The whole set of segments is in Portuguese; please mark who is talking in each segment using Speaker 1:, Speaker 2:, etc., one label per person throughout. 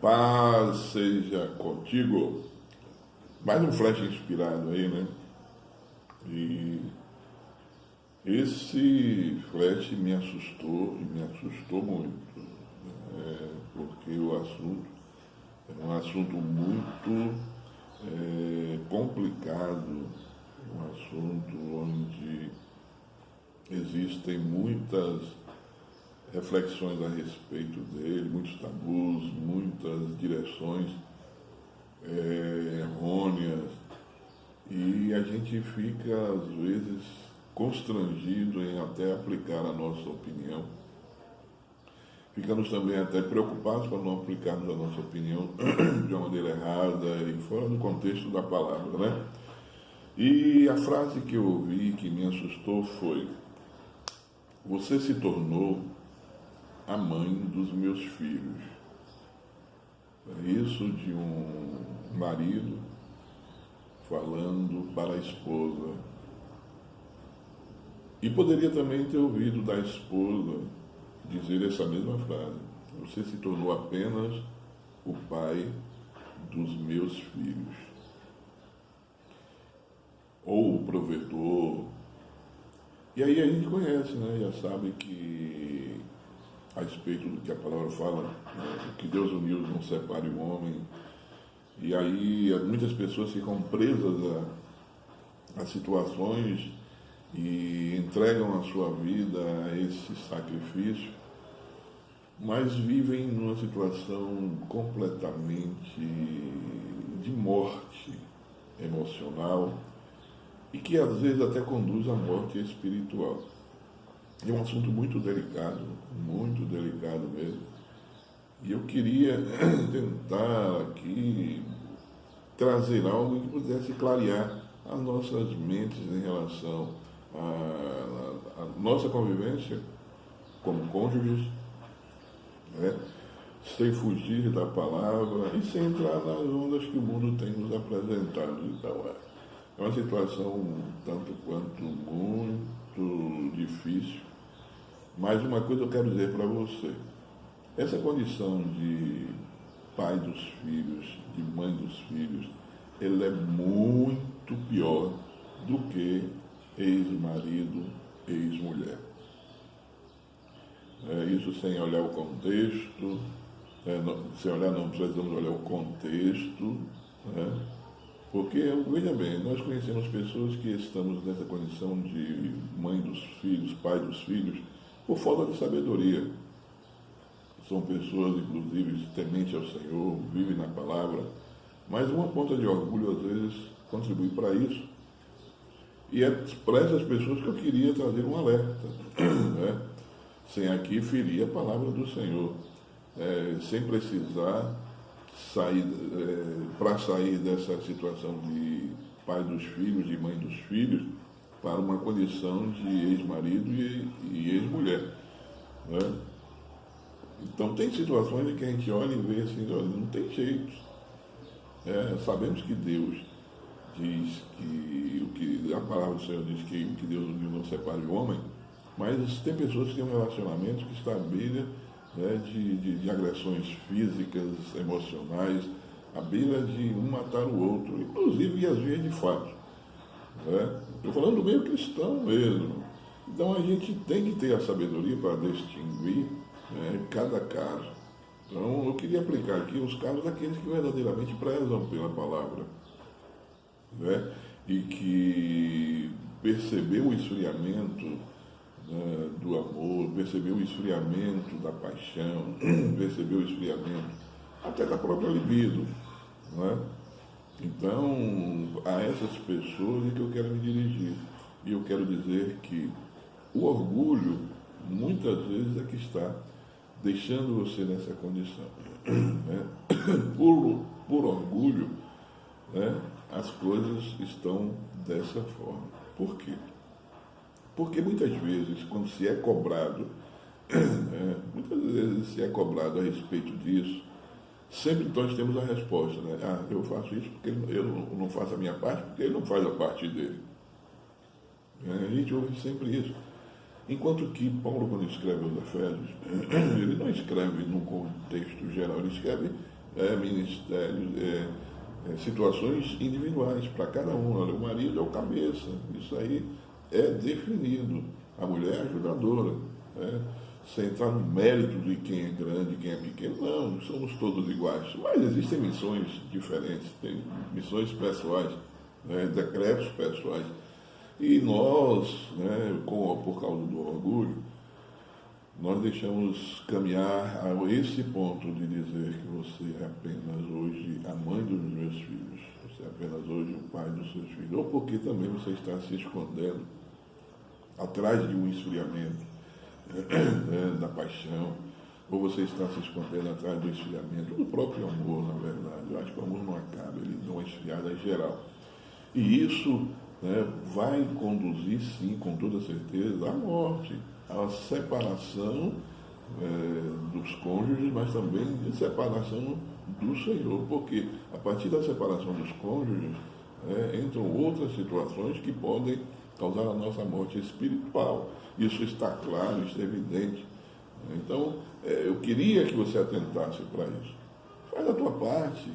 Speaker 1: Paz seja contigo. Mais um flash inspirado aí, né? E esse flash me assustou e me assustou muito, porque o assunto é um assunto muito complicado, um assunto onde existem muitas reflexões a respeito dele, muitos tabus, muitas direções errôneas, e a gente fica às vezes constrangido em até aplicar a nossa opinião. Ficamos também até preocupados para não aplicarmos a nossa opinião de uma maneira errada e fora do contexto da palavra, né? E a frase que eu ouvi que me assustou foi: você se tornou a mãe dos meus filhos. É isso de um marido falando para a esposa. E poderia também ter ouvido da esposa dizer essa mesma frase: você se tornou apenas o pai dos meus filhos. Ou o provedor. E aí a gente conhece, né? Já sabe que a respeito do que a palavra fala, que Deus uniu, não separe o homem. E aí muitas pessoas ficam presas a situações e entregam a sua vida a esse sacrifício, mas vivem numa situação completamente de morte emocional e que às vezes até conduz à morte espiritual. É um assunto muito delicado mesmo. E eu queria tentar aqui trazer algo que pudesse clarear as nossas mentes em relação à nossa convivência como cônjuges, né? Sem fugir da palavra e sem entrar nas ondas que o mundo tem nos apresentado. Então é uma situação um tanto quanto muito difícil. Mas uma coisa eu quero dizer para você: essa condição de pai dos filhos, de mãe dos filhos, ela é muito pior do que ex-marido, ex-mulher. Isso sem olhar o contexto, não precisamos olhar o contexto, né? Porque, veja bem, nós conhecemos pessoas que estamos nessa condição de mãe dos filhos, pai dos filhos, por falta de sabedoria. São pessoas, inclusive, tementes ao Senhor, vivem na palavra, mas uma ponta de orgulho, às vezes, contribui para isso. E é para essas pessoas que eu queria trazer um alerta, né? Sem aqui ferir a palavra do Senhor, sem precisar sair, para sair dessa situação de pai dos filhos, de mãe dos filhos, para uma condição de ex-marido e ex-mulher, né? Então tem situações em que a gente olha e vê assim, olha, não tem jeito. Sabemos que Deus diz que a palavra do Senhor diz que Deus não separe o homem, mas tem pessoas que têm um relacionamento que está à beira, né, de agressões físicas, emocionais, à beira de um matar o outro, inclusive e às vezes de fato. Estou falando do meio cristão mesmo. Então a gente tem que ter a sabedoria para distinguir, né, cada caso. Então eu queria aplicar aqui os casos daqueles que verdadeiramente prezam pela palavra, né, e que percebeu o esfriamento, né, do amor, percebeu o esfriamento da paixão, percebeu o esfriamento até da própria libido, né? Então, a essas pessoas é que eu quero me dirigir. E eu quero dizer que o orgulho, muitas vezes, é que está deixando você nessa condição, né? Por orgulho, né, as coisas estão dessa forma. Por quê? Porque muitas vezes, quando se é cobrado, muitas vezes se é cobrado a respeito disso, sempre nós temos a resposta, né? Eu faço isso porque eu não faço a minha parte, porque ele não faz a parte dele. A gente ouve sempre isso. Enquanto que Paulo, quando escreve aos Efésios, ele não escreve num contexto geral, ele escreve ministérios, situações individuais para cada um. Olha, o marido é o cabeça, isso aí é definido. A mulher é ajudadora. Né? Sem entrar no mérito de quem é grande e quem é pequeno, não, somos todos iguais. Mas existem missões diferentes, tem missões pessoais, né, decretos pessoais. E nós, né, por causa do orgulho, nós deixamos caminhar a esse ponto de dizer que você é apenas hoje a mãe dos meus filhos, você é apenas hoje o pai dos seus filhos, ou porque também você está se escondendo atrás de um esfriamento, né, da paixão, ou você está se escondendo atrás do esfriamento do próprio amor, na verdade. Eu acho que o amor não acaba, ele dá uma esfriada geral. E isso, né, vai conduzir, sim, com toda certeza, à morte, à separação dos cônjuges, mas também de separação do Senhor, porque a partir da separação dos cônjuges entram outras situações que podem causar a nossa morte espiritual. Isso está claro, isso é evidente. Então, eu queria que você atentasse para isso. Faz a tua parte,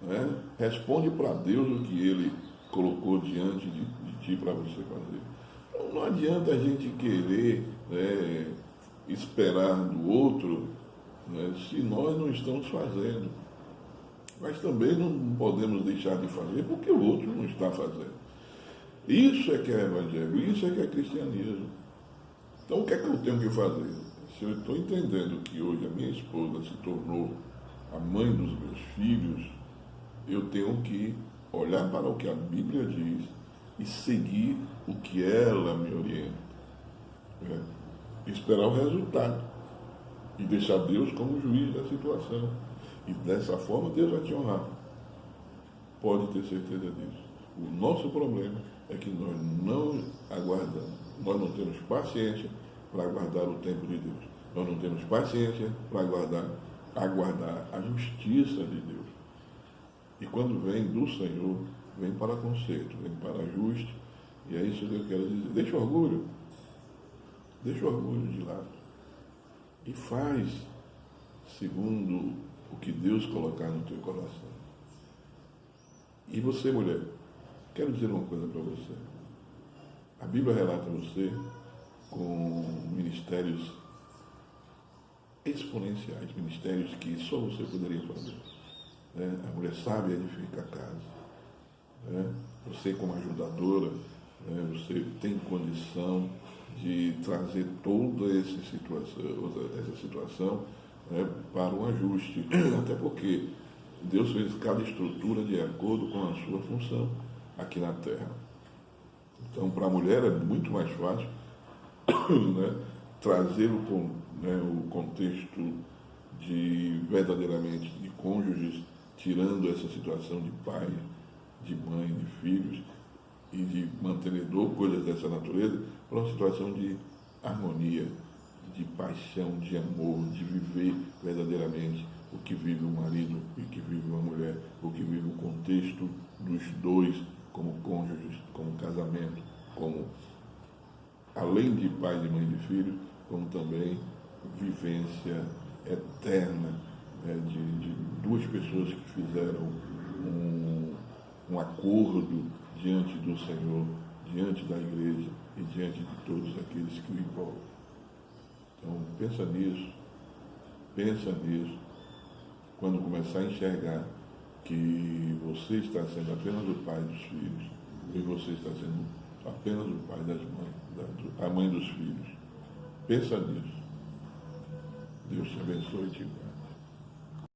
Speaker 1: né? Responde para Deus o que Ele colocou diante de ti para você fazer. Então, não adianta a gente querer esperar do outro, né, se nós não estamos fazendo. Mas também não podemos deixar de fazer porque o outro não está fazendo. Isso é que é evangelho, isso é que é cristianismo. Então, o que é que eu tenho que fazer? Se eu estou entendendo que hoje a minha esposa se tornou a mãe dos meus filhos, eu tenho que olhar para o que a Bíblia diz e seguir o que ela me orienta. Esperar o resultado e deixar Deus como juiz da situação. E dessa forma Deus vai te honrar. Pode ter certeza disso. O nosso problema é que nós não aguardamos, nós não temos paciência para aguardar o tempo de Deus. Nós não temos paciência para aguardar a justiça de Deus. E quando vem do Senhor, vem para conserto, vem para ajuste. E é isso que eu quero dizer. Deixa o orgulho de lado. E faz segundo o que Deus colocar no teu coração. E você, mulher, quero dizer uma coisa para você. A Bíblia relata você com ministérios exponenciais, ministérios que só você poderia fazer. A mulher sabe edificar a casa. Você, como ajudadora, você tem condição de trazer toda essa situação para um ajuste. Até porque Deus fez cada estrutura de acordo com a sua função aqui na Terra. Então, para a mulher é muito mais fácil trazer o contexto de verdadeiramente de cônjuges, tirando essa situação de pai, de mãe, de filhos e de mantenedor, coisas dessa natureza, para uma situação de harmonia, de paixão, de amor, de viver verdadeiramente o que vive o marido e o que vive uma mulher, o que vive o contexto dos dois como cônjuges, como casamento, como além de pai, de mãe e de filho, como também vivência eterna de duas pessoas que fizeram um acordo diante do Senhor, diante da igreja e diante de todos aqueles que o envolvem. Então, pensa nisso, quando começar a enxergar que você está sendo apenas o pai dos filhos e você está sendo apenas o pai das mães, a mãe dos filhos. Pensa nisso. Deus te abençoe e te guarde.